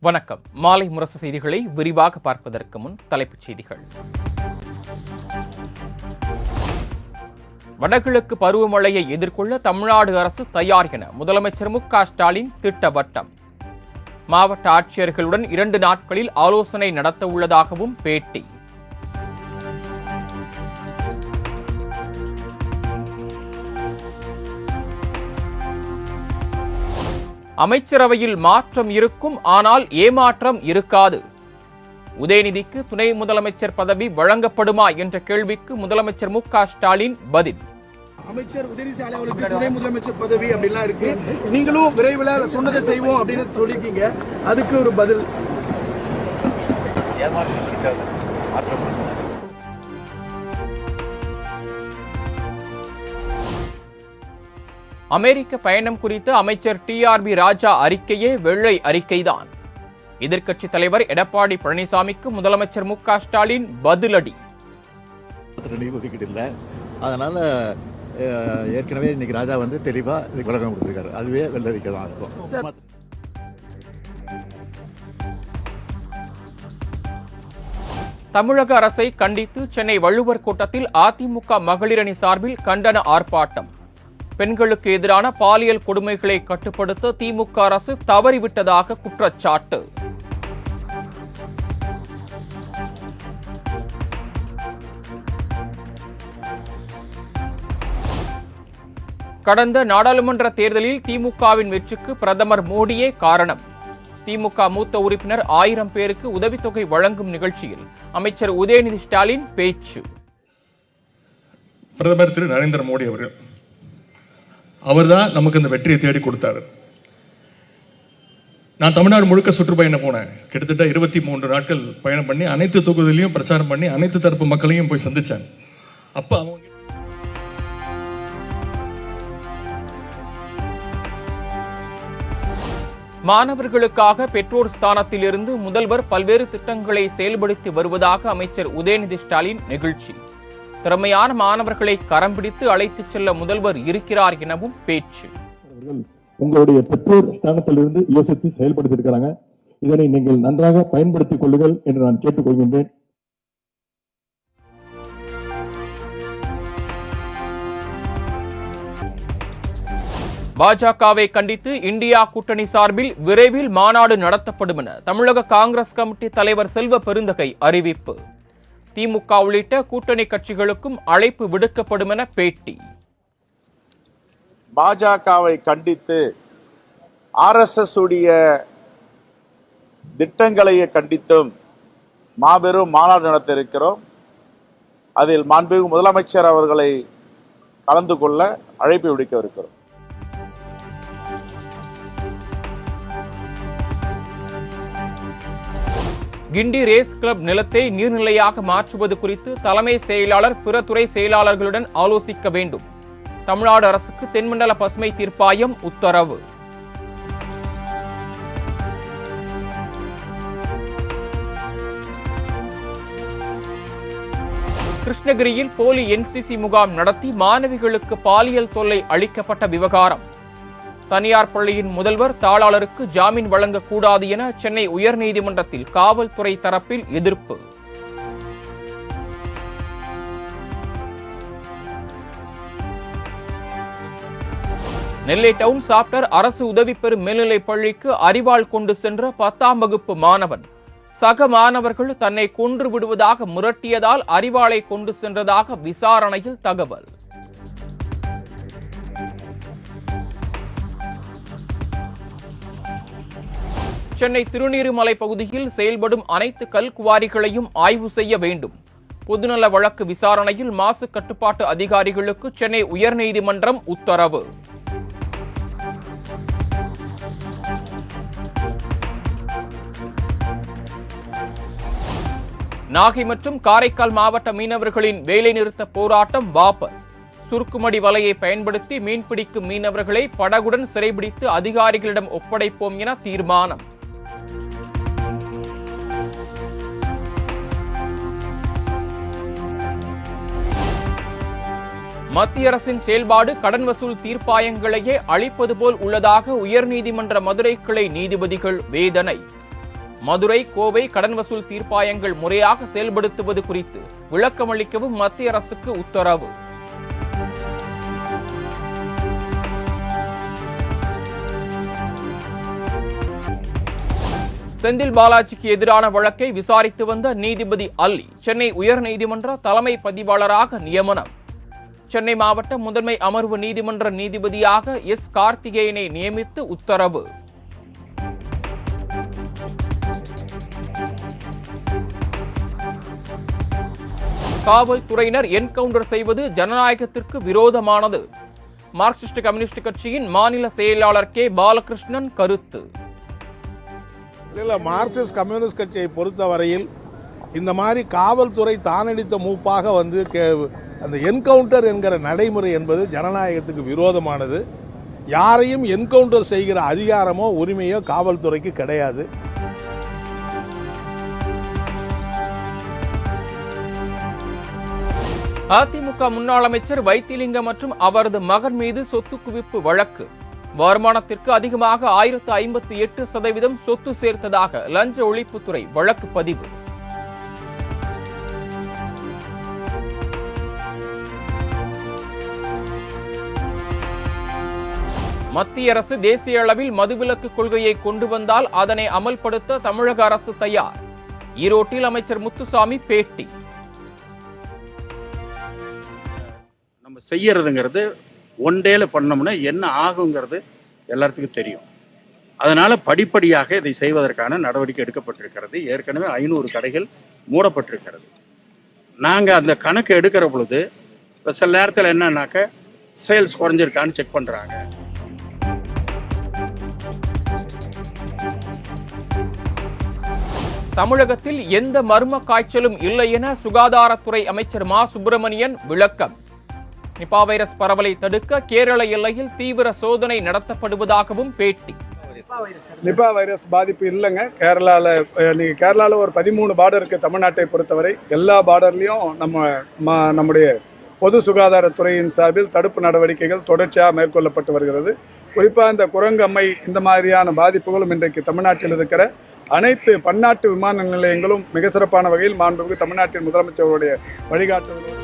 வணக்கம். மாலை முரசு செய்திகளை விரிவாக பார்ப்பதற்கு முன் தலைப்புச் செய்திகள். வடகிழக்கு பருவமழையை எதிர்கொள்ள தமிழ்நாடு அரசு தயார் என முதலமைச்சர் மு.க.ஸ்டாலின் திட்டவட்டம். மாவட்ட ஆட்சியர்களுடன் 2 நாட்களில் ஆலோசனை நடத்த உள்ளதாகவும் பேட்டி. அமைச்சரவையில் மாற்றம் இருக்கும், ஆனால் ஏமாற்றம் இருக்காது. உதயநிதிக்கு துணை முதலமைச்சர் பதவி வழங்கப்படுமா என்ற கேள்விக்கு முதலமைச்சர் மு.க.ஸ்டாலின் பதில். அமைச்சர் உதயநிதி அவர்களுக்கு துணை முதலமைச்சர் பதவி அப்படிலாம் இருக்கு, நீங்களும் விரைவில் சொன்னதை செய்வோம் அப்படின்னு சொல்லியிருக்கீங்க, அதுக்கு ஒரு பதில். ஏமாற்றம் இருக்காது, மாற்றம் இருக்கும். அமெரிக்க பயணம் குறித்து அமைச்சர் டி.ஆர்.பி. ராஜா அறிக்கையே வெள்ளை அறிக்கைதான். எதிர்க்கட்சித் தலைவர் எடப்பாடி பழனிசாமிக்கு முதலமைச்சர் மு.க.ஸ்டாலின் பதிலடி. அதனால ஏற்கனவே இன்னைக்கு ராஜா தெளிவா விளக்கம் கொடுத்திருக்காரு. அதுவே வெள்ளை அறிக்கை தான் அர்த்தம். தமிழக அரசை கண்டித்து சென்னை வள்ளுவர் கோட்டத்தில் அதிமுக மகளிரணி சார்பில் கண்டன ஆர்ப்பாட்டம். பெண்களுக்கு எதிரான பாலியல் கொடுமைகளை கட்டுப்படுத்த திமுக அரசு தவறிவிட்டதாக குற்றச்சாட்டு. கடந்த நாடாளுமன்ற தேர்தலில் திமுகவின் வெற்றிக்கு பிரதமர் மோடியே காரணம். திமுக மூத்த உறுப்பினர் 1000 பேருக்கு உதவித்தொகை வழங்கும் நிகழ்ச்சியில் அமைச்சர் உதயநிதி ஸ்டாலின் பேச்சு. பிரதமர் திரு நரேந்திர மோடி அவர்தான் நமக்கு இந்த வெற்றியை தேடி கொடுத்தாரு. நான் தமிழ்நாடு முழுக்க சுற்றுப்பயணம் போனேன். கிட்டத்தட்ட 23 நாட்கள் பயணம் பண்ணி அனைத்து தொகுதியிலையும் பிரச்சாரம் பண்ணி அனைத்து தரப்பு மக்களையும் போய் சந்திச்சேன். அப்ப அவங்க மாணவர்களுக்காக பெற்றோர் ஸ்தானத்தில் இருந்து முதல்வர் பல்வேறு திட்டங்களை செயல்படுத்தி வருவதாக அமைச்சர் உதயநிதி ஸ்டாலின் நெகிழ்ச்சி. திறமையான மாணவர்களை கரம் பிடித்து அழைத்துச் செல்ல முதல்வர் இருக்கிறார் எனவும் பேச்சு. உங்களுடைய பெற்றோர் ஸ்தானத்திலிருந்து யோசித்து செயல்படுத்தி இருக்கிறாங்க. இதனை நீங்கள் நன்றாக பயன்படுத்திக் கொள்ளுங்கள் என்று நான் கேட்டுக்கொள்கின்றேன். பாஜகவை கண்டித்து இந்தியா கூட்டணி சார்பில் விரைவில் மாநாடு நடத்தப்படும் என தமிழக காங்கிரஸ் கமிட்டி தலைவர் செல்வ பெருந்தகை அறிவிப்பு. திமுக உள்ளிட்ட கூட்டணி கட்சிகளுக்கும் அழைப்பு விடுக்கப்படும் என பேட்டி. பாஜகவை கண்டித்து RSS உடைய திட்டங்களை கண்டித்தும் மாபெரும் மாநாடு நடத்த இருக்கிறோம். அதில் மாண்புமிகு முதலமைச்சர் அவர்களை கலந்து கொள்ள அழைப்பு விடுக்க இருக்கிறோம். கிண்டி ரேஸ் கிளப் நிலத்தை நீர்நிலையாக மாற்றுவது குறித்து தலைமை செயலாளர் பிற துறை செயலாளர்களுடன் ஆலோசிக்க வேண்டும். தமிழ்நாடு அரசுக்கு தென்மண்டல பசுமை தீர்ப்பாயம் உத்தரவு. கிருஷ்ணகிரியில் போலி NCC முகாம் நடத்தி மாணவிகளுக்கு பாலியல் தொல்லை அளிக்கப்பட்ட விவகாரம். தனியார் பள்ளியின் முதல்வர் தாளாளருக்கு ஜாமீன் வழங்கக்கூடாது என சென்னை உயர்நீதிமன்றத்தில் காவல்துறை தரப்பில் எதிர்ப்பு. நெல்லை டவுன் சாப்டர் அரசு உதவி பெறும் மேல்நிலைப் பள்ளிக்கு அரிவாள் கொண்டு சென்ற 10ஆம் வகுப்பு மாணவன் சக மாணவர்கள் தன்னை கொன்று விடுவதாக மிரட்டியதால் அரிவாளை கொண்டு சென்றதாக விசாரணையில் தகவல். சென்னை திருநீறுமலை பகுதியில் செயல்படும் அனைத்து கல்குவாரிகளையும் ஆய்வு செய்ய வேண்டும். பொதுநல வழக்கு விசாரணையில் மாசு கட்டுப்பாட்டு அதிகாரிகளுக்கு சென்னை உயர்நீதிமன்றம் உத்தரவு. நாகை மற்றும் காரைக்கால் மாவட்ட மீனவர்களின் வேலைநிறுத்த போராட்டம் வாபஸ். சுருக்குமடி வலையை பயன்படுத்தி மீன்பிடிக்கும் மீனவர்களை படகுடன் சிறைபிடித்து அதிகாரிகளிடம் ஒப்படைப்போம் என தீர்மானம். மத்திய அரசின் செயல்பாடு கடன் வசூல் தீர்ப்பாயங்களையே அளிப்பது போல் உள்ளதாக உயர்நீதிமன்ற மதுரை கிளை நீதிபதிகள் வேதனை. மதுரை, கோவை கடன் வசூல் தீர்ப்பாயங்கள் முறையாக செயல்படுத்துவது குறித்து விளக்கமளிக்கவும் மத்திய அரசுக்கு உத்தரவு. செந்தில் பாலாஜிக்கு எதிரான வழக்கை விசாரித்து வந்த நீதிபதி அல்லி சென்னை உயர்நீதிமன்ற தலைமை பதிவாளராக நியமனம். சென்னை மாவட்ட முதன்மை அமர்வு நீதிமன்ற நீதிபதியாக எஸ். கார்த்திகேயனை நியமித்து உத்தரவு. காவல்துறையினர் என்கவுண்டர் செய்வது ஜனநாயகத்திற்கு விரோதமானது. மார்க்சிஸ்ட் கம்யூனிஸ்ட் கட்சியின் மாநில செயலாளர் கே. பாலகிருஷ்ணன் கருத்து. இல்லை, மார்க்சிஸ்ட் கம்யூனிஸ்ட் கட்சியை பொறுத்தவரையில் இந்த மாதிரி காவல்துறை தானடித்த மூப்பாக அந்த என்கவுண்டர் என்கிற நடைமுறை என்பது ஜனநாயகத்துக்கு விரோதமானது. யாரையும் என்கவுண்டர் செய்கிற அதிகாரமோ உரிமையோ காவல்துறைக்கு கிடையாது. அதிமுக முன்னாள் அமைச்சர் வைத்திலிங்கம் மற்றும் அவரது மகன் மீது சொத்து குவிப்பு வழக்கு. வருமானத்திற்கு அதிகமாக 1058% சொத்து சேர்த்ததாக லஞ்ச ஒழிப்புத்துறை வழக்கு பதிவு. மத்திய அரசு தேசிய அளவில் மதுவிலக்கு கொள்கையை கொண்டு வந்தால் அதனை அமல்படுத்த தமிழக அரசு தயார். ஈரோட்டில் அமைச்சர் முத்துசாமி பேட்டி. நம்ம செய்யறதுங்கிறது ஒன் டேல பண்ணோம்னா என்ன ஆகுங்கிறது எல்லாத்துக்கும் தெரியும். அதனால படிப்படியாக இதை செய்வதற்கான நடவடிக்கை எடுக்கப்பட்டிருக்கிறது. ஏற்கனவே 500 கடைகள் மூடப்பட்டிருக்கிறது. நாங்கள் அந்த கணக்கு எடுக்கிற பொழுது இப்போ சில நேரத்தில் என்னன்னாக்க சேல்ஸ் குறைஞ்சிருக்கான்னு செக் பண்ணுறாங்க. தமிழகத்தில் எந்த மர்ம காய்ச்சலும் இல்லை என சுகாதாரத்துறை அமைச்சர் மா. சுப்பிரமணியன் விளக்கம். நிபா வைரஸ் பரவலை தடுக்க கேரள எல்லையில் தீவிர சோதனை நடத்தப்படுவதாகவும் பேட்டி. நிபா வைரஸ் பாதிப்பு இல்லைங்க. கேரளாவில் ஒரு 13 பார்டர் இருக்குது. தமிழ்நாட்டை பொறுத்தவரை எல்லா பார்டர்லையும் நம்முடைய பொது சுகாதாரத்துறையின் சார்பில் தடுப்பு நடவடிக்கைகள் தொடர்ச்சியாக மேற்கொள்ளப்பட்டு வருகிறது. குறிப்பாக இந்த குரங்கம்மை இந்த மாதிரியான பாதிப்புகளும் இன்றைக்கு தமிழ்நாட்டில் இருக்கிற அனைத்து பன்னாட்டு விமான நிலையங்களும் மிக சிறப்பான வகையில் மாண்புமிகு தமிழ்நாட்டின் முதலமைச்சருடைய வழிகாட்டுதல்.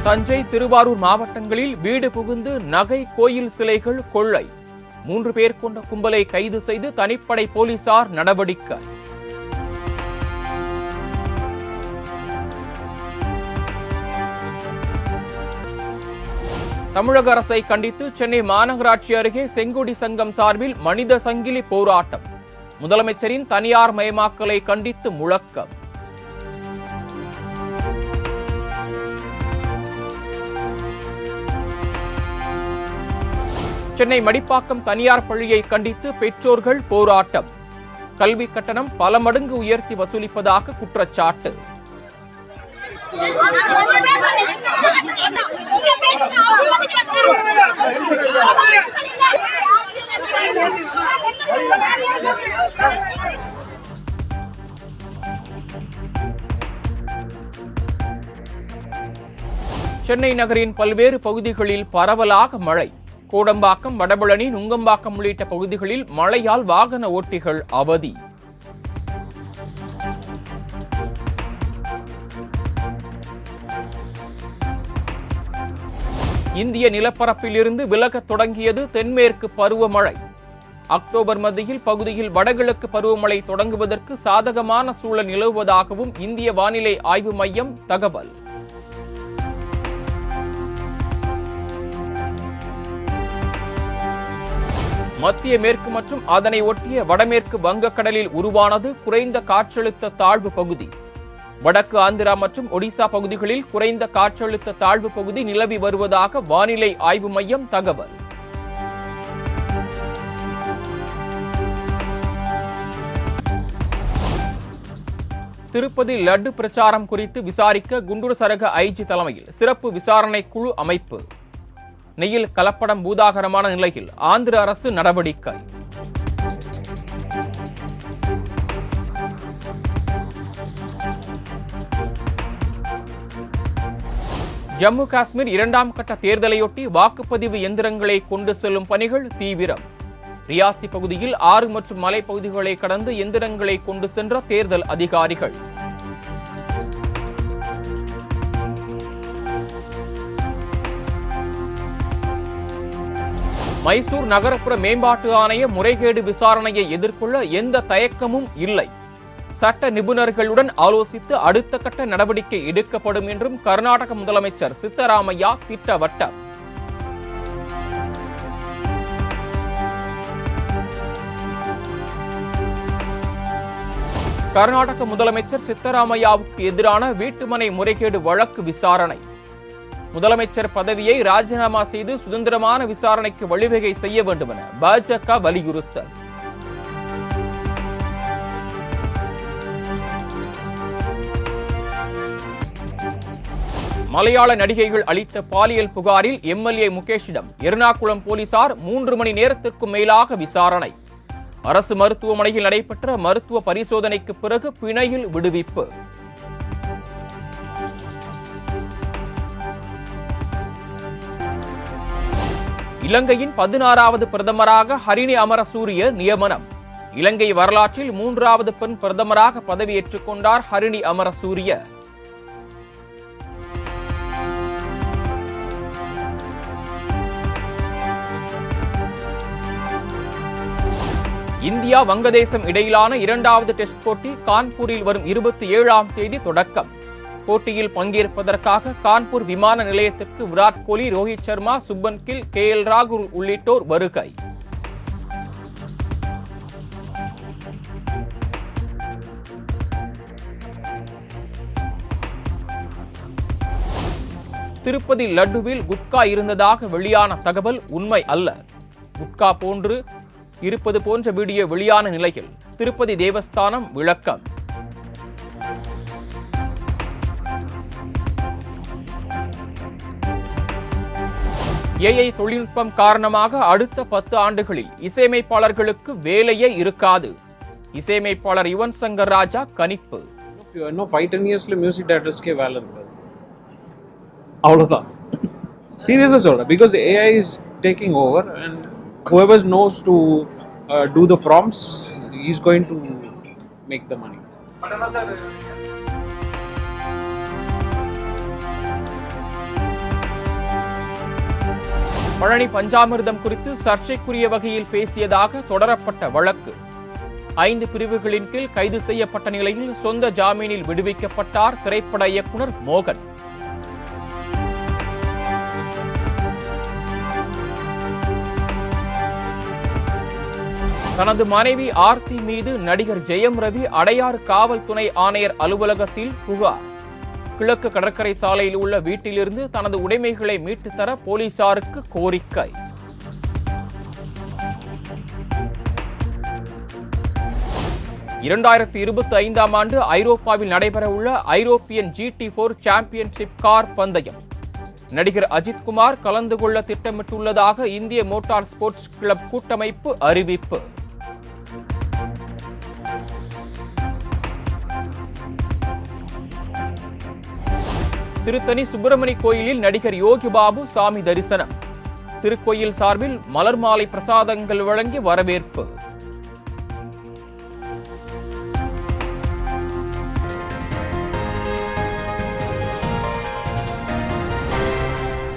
தஞ்சை, திருவாரூர் மாவட்டங்களில் வீடு புகுந்து நகை, கோயில் சிலைகள் கொள்ளை. 3 பேர் கொண்ட கும்பலை கைது செய்து தனிப்படை போலீசார் நடவடிக்கை. தமிழக அரசை கண்டித்து சென்னை மாநகராட்சி அருகே செங்கொடி சங்கம் சார்பில் மனித சங்கிலி போராட்டம். முதலமைச்சரின் தனியார் மயமாக்கலை கண்டித்து முழக்கம். சென்னை மடிப்பாக்கம் தனியார் பள்ளியை கண்டித்து பெற்றோர்கள் போராட்டம். கல்வி கட்டணம் பல மடங்கு உயர்த்தி வசூலிப்பதாக குற்றச்சாட்டு. சென்னை நகரின் பல்வேறு பகுதிகளில் பரவலாக மழை. கோடம்பாக்கம், வடபழனி, நுங்கம்பாக்கம் உள்ளிட்ட பகுதிகளில் மழையால் வாகன ஓட்டிகள் அவதி. இந்திய நிலப்பரப்பிலிருந்து விலகத் தொடங்கியது தென்மேற்கு பருவமழை. அக்டோபர் மத்தியில் பகுதியில் வடகிழக்கு பருவமழை தொடங்குவதற்கு சாதகமான சூழல் நிலவுவதாகவும் இந்திய வானிலை ஆய்வு மையம் தகவல். மத்திய மேற்கு மற்றும் அதனை ஒட்டிய வடமேற்கு வங்கக்கடலில் உருவானது குறைந்த காற்றழுத்த தாழ்வு பகுதி. வடக்கு ஆந்திரா மற்றும் ஒடிசா பகுதிகளில் குறைந்த காற்றழுத்த தாழ்வு பகுதி நிலவி வருவதாக வானிலை ஆய்வு மையம் தகவல். திருப்பதி லட்டு பிரச்சாரம் குறித்து விசாரிக்க குண்டூர் சரக ஐஜி தலைமையில் சிறப்பு விசாரணை குழு அமைப்பு. நெய்யில் கலப்படம் பூதாகரமான நிலையில் ஆந்திர அரசு நடவடிக்கை. ஜம்மு காஷ்மீர் 2ஆம் கட்ட தேர்தலையொட்டி வாக்குப்பதிவு எந்திரங்களை கொண்டு செல்லும் பணிகள் தீவிரம். ரியாசி பகுதியில் 6 மற்றும் மலைப்பகுதிகளை கடந்து எந்திரங்களை கொண்டு சென்ற தேர்தல் அதிகாரிகள். மைசூர் நகரப்புற மேம்பாட்டு ஆணைய முறைகேடு விசாரணையை எதிர்கொள்ள எந்த தயக்கமும் இல்லை. சட்ட நிபுணர்களுடன் ஆலோசித்து அடுத்த கட்ட நடவடிக்கை எடுக்கப்படும் என்றும் கர்நாடக முதலமைச்சர் சித்தராமையா திட்டவட்டம். கர்நாடக முதலமைச்சர் சித்தராமையாவுக்கு எதிரான வீட்டுமனை முறைகேடு வழக்கு விசாரணை. முதலமைச்சர் பதவியை ராஜினாமா செய்து சுதந்திரமான விசாரணைக்கு வழிவகை செய்ய வேண்டும் என பாஜக வலியுறுத்தல். மலையாள நடிகைகள் அளித்த பாலியல் புகாரில் எம்எல்ஏ முகேஷிடம் எர்ணாகுளம் போலீசார் 3 மணி நேரத்திற்கும் மேலாக விசாரணை. அரசு மருத்துவமனையில் நடைபெற்ற மருத்துவ பரிசோதனைக்கு பிறகு பிணையில் விடுவிப்பு. இலங்கையின் 16வது பிரதமராக ஹரிணி அமரசூரிய நியமனம். இலங்கை வரலாற்றில் 3வது பெண் பிரதமராக பதவியேற்றுக் கொண்டார் ஹரிணி அமரசூரிய. இந்தியா வங்கதேசம் இடையிலான 2வது டெஸ்ட் போட்டி கான்பூரில் வரும் 27ஆம் தேதி தொடக்கம். போட்டியில் பங்கேற்பதற்காக கான்பூர் விமான நிலையத்திற்கு விராட் கோலி, ரோஹித் சர்மா, சுப்மன் கில், KL ராகுல் உள்ளிட்டோர் வருகை. திருப்பதி லட்டுவில் குட்கா இருந்ததாக வெளியான தகவல் உண்மை அல்ல. குட்கா போன்று இருப்பது போன்ற வீடியோ வெளியான நிலையில் திருப்பதி தேவஸ்தானம் விளக்கம். AI தொழில்நுட்பம் காரணமாக அடுத்த 10 ஆண்டுகளில் இசையமைப்பாளர்களுக்கு வேலையே இருக்காது. இசையமைப்பாளர் யுவன் சங்கர் ராஜா கணிப்பு. இன்னும் 5-10 இயர்ஸ்ல மியூசிக் டைரக்டர்ஸ்க்கே வேலை இருக்காது. அவ்வளவுதான். சீரியஸா சொல்றேன். Because AI is taking over and whoever knows to do the prompts is going to make the money. Palani பஞ்சாமிர்தம் குறித்து சர்ச்சைக்குரிய வகையில் பேசியதாக தொடரப்பட்ட வழக்கு 5 பிரிவுகளின் கீழ் கைது செய்யப்பட்ட நிலையில் சொந்த ஜாமீனில் விடுவிக்கப்பட்டார் திரைப்பட இயக்குனர் மோகன். தனது மனைவி ஆர்த்தி மீது நடிகர் ஜெயம் ரவி அடையாறு காவல் துணை ஆணையர் அலுவலகத்தில் புகார். கிழக்கு கடற்கரை சாலையில் உள்ள வீட்டிலிருந்து தனது உடைமைகளை மீட்டு தர போலீசாருக்கு கோரிக்கை. ஆண்டு ஐரோப்பாவில் நடைபெறவுள்ள ஐரோப்பியன் GT4 சாம்பியன்ஷிப் கார் பந்தயம் நடிகர் அஜித்குமார் கலந்து கொள்ள திட்டமிட்டுள்ளதாக இந்திய மோட்டார் ஸ்போர்ட்ஸ் கிளப் கூட்டமைப்பு அறிவிப்பு. திருத்தணி சுப்பிரமணி கோயிலில் நடிகர் யோகி பாபு சாமி தரிசனம். திருக்கோயில் சார்பில் மலர் மாலை பிரசாதங்கள் வழங்கி வரவேற்பு.